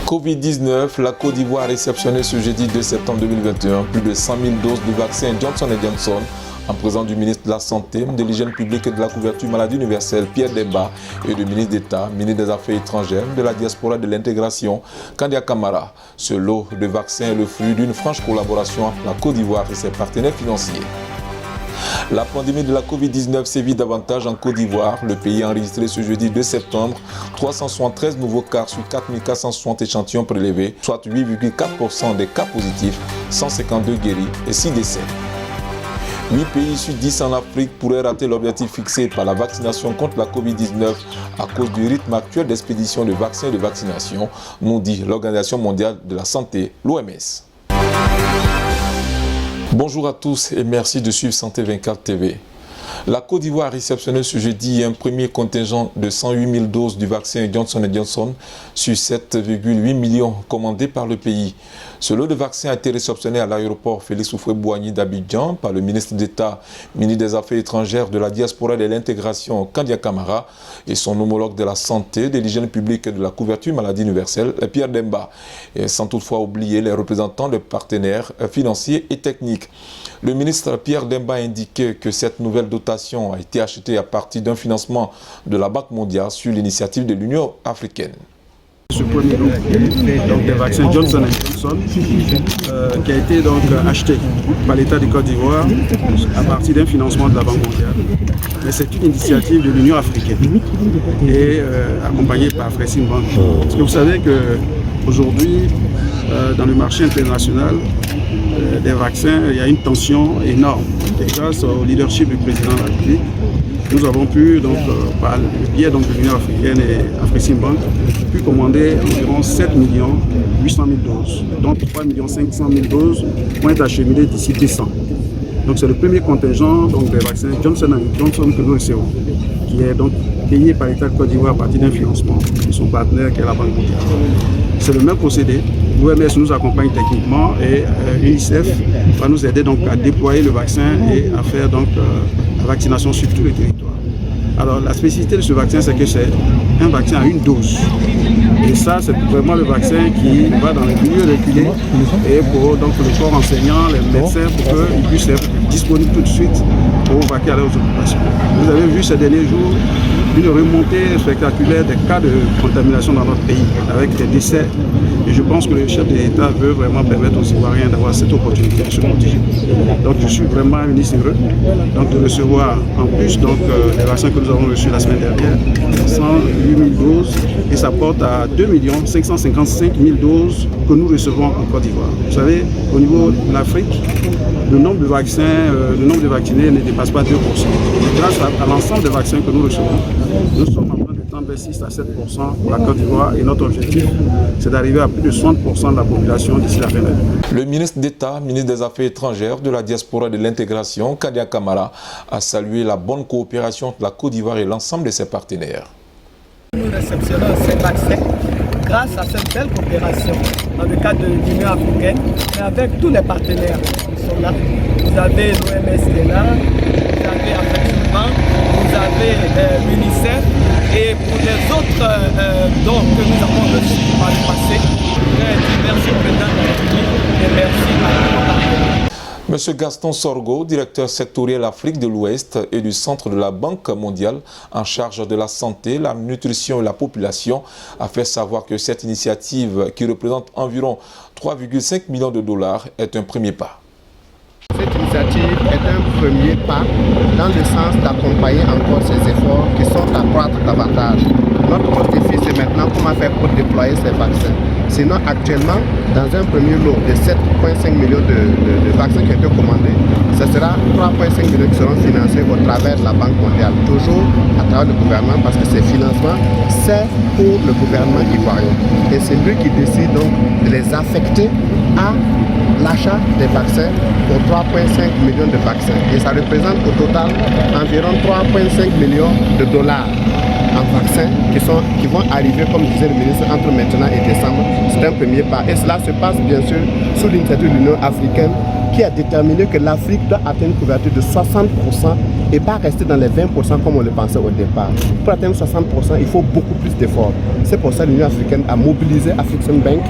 Covid-19, la Côte d'Ivoire a réceptionné ce jeudi 2 septembre 2021 plus de 100 000 doses du vaccin Johnson & Johnson en présence du ministre de la Santé, de l'Hygiène publique et de la couverture maladie universelle Pierre Demba et du ministre d'État, ministre des Affaires étrangères, de la diaspora et de l'intégration Kandia Camara. Ce lot de vaccins est le fruit d'une franche collaboration entre la Côte d'Ivoire et ses partenaires financiers. La pandémie de la Covid-19 sévit davantage en Côte d'Ivoire. Le pays a enregistré ce jeudi 2 septembre 373 nouveaux cas sur 4460 échantillons prélevés, soit 8,4% des cas positifs, 152 guéris et 6 décès. 8 pays sur 10 en Afrique pourraient rater l'objectif fixé par la vaccination contre la Covid-19 à cause du rythme actuel d'expédition de vaccins et de vaccination, nous dit l'Organisation mondiale de la santé, l'OMS. Bonjour à tous et merci de suivre Santé 24 TV. La Côte d'Ivoire a réceptionné ce jeudi un premier contingent de 108 000 doses du vaccin Johnson & Johnson sur 7,8 millions commandés par le pays. Ce lot de vaccins a été réceptionné à l'aéroport Félix Houphouët-Boigny d'Abidjan par le ministre d'État, ministre des Affaires étrangères, de la diaspora et de l'intégration Kandia Camara et son homologue de la santé, de l'hygiène publique et de la couverture maladie universelle Pierre Demba, et sans toutefois oublier les représentants de partenaires financiers et techniques. Le ministre Pierre Demba a indiqué que cette nouvelle dotation a été achetée à partir d'un financement de la Banque mondiale sur l'initiative de l'Union africaine. Ce premier lot des vaccins Johnson & Johnson qui a été donc acheté par l'État de Côte d'Ivoire à partir d'un financement de la Banque mondiale. Mais c'est une initiative de l'Union africaine et accompagnée par Afrexim Bank. Parce que vous savez qu'aujourd'hui, dans le marché international des vaccins, il y a une tension énorme. Et grâce au leadership du président de la République, nous avons pu, donc, par le biais de l'Union africaine et Afrexim Bank, pu commander environ 7 800 000 doses, dont 3 500 000 doses vont être acheminées d'ici décembre. Donc c'est le premier contingent donc, des vaccins Johnson & Johnson que nous recevons, qui est donc payé par l'État de Côte d'Ivoire à partir d'un financement de son partenaire qui est la Banque mondiale. C'est le même procédé. L'OMS nous accompagne techniquement et l'UNICEF va nous aider donc à déployer le vaccin et à faire donc la vaccination sur tout le territoire. Alors la spécificité de ce vaccin, c'est que c'est un vaccin à une dose. Et ça, c'est vraiment le vaccin qui va dans les milieux reculés et pour donc, le corps enseignant, les médecins, pour qu'ils puissent être disponibles tout de suite pour vaquer à leurs occupations. Vous avez vu ces derniers jours une remontée spectaculaire des cas de contamination dans notre pays, avec des décès. Et je pense que le chef de l'État veut vraiment permettre aux Ivoiriens d'avoir cette opportunité de se protéger. Donc je suis vraiment ministre heureux de recevoir en plus les vaccins que nous avons reçus la semaine dernière, 108 000 doses, et ça porte à 2 555 000 doses que nous recevons en Côte d'Ivoire. Vous savez, au niveau de l'Afrique, le nombre de vaccins, le nombre de vaccinés ne dépasse pas 2%. Et grâce à l'ensemble des vaccins que nous recevons, nous sommes en train de tendre vers 6 à 7% pour la Côte d'Ivoire et notre objectif, c'est d'arriver à plus de 60% de la population d'ici la fin de l'année. Le ministre d'État, ministre des Affaires étrangères, de la diaspora et de l'intégration, Kandia Camara, a salué la bonne coopération entre la Côte d'Ivoire et l'ensemble de ses partenaires. Nous réceptionnons ces vaccins grâce à cette belle coopération dans le cadre de l'Union africaine, mais avec tous les partenaires qui sont là. Vous avez l'OMS qui est là, vous avez Afrexim Bank, vous avez l'UNICEF, et pour les autres dons que nous avons reçus par le passé, je voudrais dire merci au président de la République et merci à nos partenaires. M. Gaston Sorgo, directeur sectoriel Afrique de l'Ouest et du Centre de la Banque mondiale en charge de la santé, la nutrition et la population, a fait savoir que cette initiative, qui représente environ 3,5 millions de dollars, est un premier pas. Cette initiative est un premier pas dans le sens d'accompagner encore ces efforts qui sont à croître davantage. Notre défi, c'est maintenant comment faire pour déployer ces vaccins. Sinon, actuellement, dans un premier lot de 7,5 millions de vaccins qui ont été commandés, ce sera 3,5 millions qui seront financés au travers de la Banque mondiale, toujours à travers le gouvernement, parce que ces financements, c'est pour le gouvernement ivoirien. Et c'est lui qui décide donc de les affecter à l'achat des vaccins pour 3,5 millions de vaccins. Et ça représente au total environ 3,5 millions de dollars en vaccins qui vont arriver, comme disait le ministre, entre maintenant et décembre. C'est un premier pas. Et cela se passe bien sûr sous l'initiative de l'Union africaine qui a déterminé que l'Afrique doit atteindre une couverture de 60% et pas rester dans les 20% comme on le pensait au départ. Pour atteindre 60%, il faut beaucoup plus d'efforts. C'est pour ça que l'Union africaine a mobilisé African Bank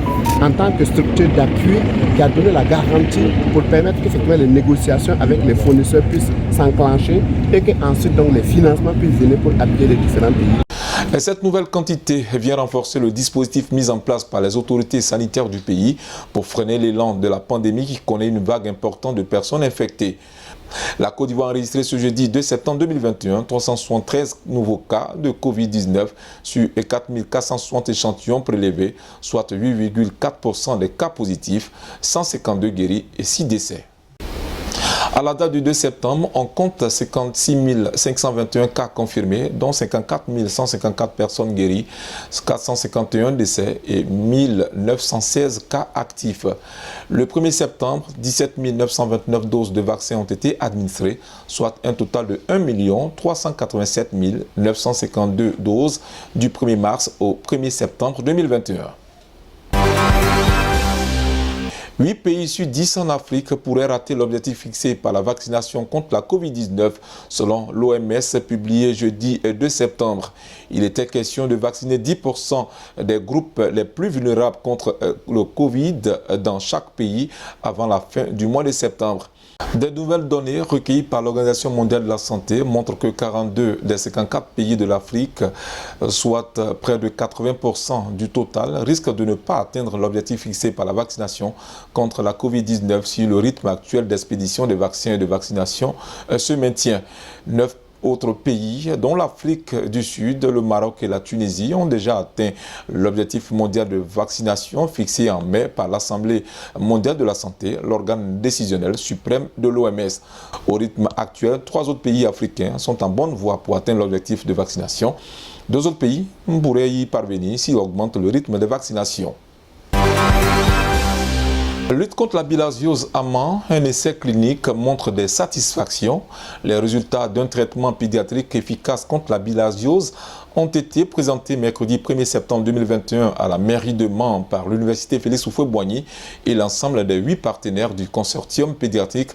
en tant que structure d'appui qui a donné la garantie pour permettre qu'effectivement les négociations avec les fournisseurs puissent s'enclencher et qu'ensuite donc les financements puissent venir pour appuyer les différents pays. Et cette nouvelle quantité vient renforcer le dispositif mis en place par les autorités sanitaires du pays pour freiner l'élan de la pandémie qui connaît une vague importante de personnes infectées. La Côte d'Ivoire a enregistré ce jeudi 2 septembre 2021 373 nouveaux cas de Covid-19 sur 4 460 échantillons prélevés, soit 8,4% des cas positifs, 152 guéris et 6 décès. À la date du 2 septembre, on compte 56 521 cas confirmés, dont 54 154 personnes guéries, 451 décès et 1916 cas actifs. Le 1er septembre, 17 929 doses de vaccins ont été administrées, soit un total de 1 387 952 doses du 1er mars au 1er septembre 2021. 8 pays sur 10 en Afrique pourraient rater l'objectif fixé par la vaccination contre la Covid-19, selon l'OMS publié jeudi 2 septembre. Il était question de vacciner 10% des groupes les plus vulnérables contre le Covid dans chaque pays avant la fin du mois de septembre. Des nouvelles données recueillies par l'Organisation mondiale de la santé montrent que 42 des 54 pays de l'Afrique, soit près de 80% du total, risquent de ne pas atteindre l'objectif fixé par la vaccination contre la Covid-19 si le rythme actuel d'expédition des vaccins et de vaccination se maintient. 9 autres pays, dont l'Afrique du Sud, le Maroc et la Tunisie, ont déjà atteint l'objectif mondial de vaccination fixé en mai par l'Assemblée mondiale de la santé, l'organe décisionnel suprême de l'OMS. Au rythme actuel, 3 autres pays africains sont en bonne voie pour atteindre l'objectif de vaccination. 2 autres pays pourraient y parvenir s'ils augmentent le rythme de vaccination. Lutte contre la bilharziose à Mans, un essai clinique montre des satisfactions. Les résultats d'un traitement pédiatrique efficace contre la bilharziose ont été présentés mercredi 1er septembre 2021 à la mairie de Mans par l'université Félix Houphouët-Boigny et l'ensemble des 8 partenaires du consortium pédiatrique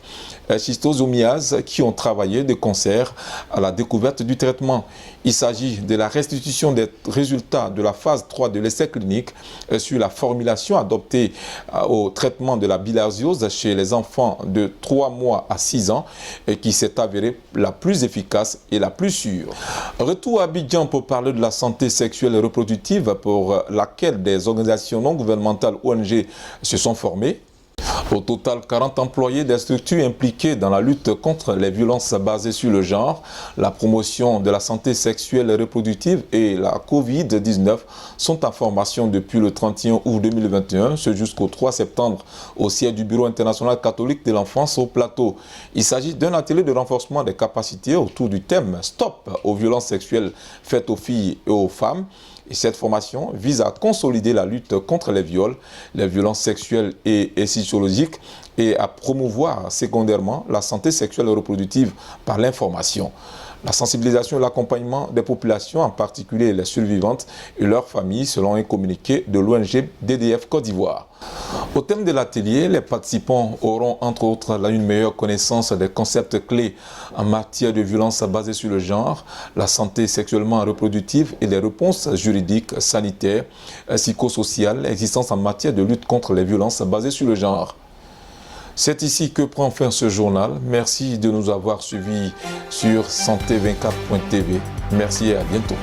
schistosomiase qui ont travaillé de concert à la découverte du traitement. Il s'agit de la restitution des résultats de la phase 3 de l'essai clinique sur la formulation adoptée au traitement de la bilharziose chez les enfants de 3 mois à 6 ans et qui s'est avérée la plus efficace et la plus sûre. Retour à Abidjan pour parler de la santé sexuelle et reproductive pour laquelle des organisations non gouvernementales ONG se sont formées. Au total, 40 employés des structures impliquées dans la lutte contre les violences basées sur le genre, la promotion de la santé sexuelle et reproductive et la Covid-19 sont en formation depuis le 31 août 2021, ce jusqu'au 3 septembre, au siège du Bureau international catholique de l'enfance au Plateau. Il s'agit d'un atelier de renforcement des capacités autour du thème « Stop aux violences sexuelles faites aux filles et aux femmes ». Et cette formation vise à consolider la lutte contre les viols, les violences sexuelles et sexologiques et à promouvoir secondairement la santé sexuelle et reproductive par l'information. La sensibilisation et l'accompagnement des populations, en particulier les survivantes et leurs familles, selon un communiqué de l'ONG DDF Côte d'Ivoire. Au thème de l'atelier, les participants auront entre autres une meilleure connaissance des concepts clés en matière de violence basée sur le genre, la santé sexuellement reproductive et les réponses juridiques, sanitaires, psychosociales existantes en matière de lutte contre les violences basées sur le genre. C'est ici que prend fin ce journal. Merci de nous avoir suivis sur santé24.tv. Merci et à bientôt.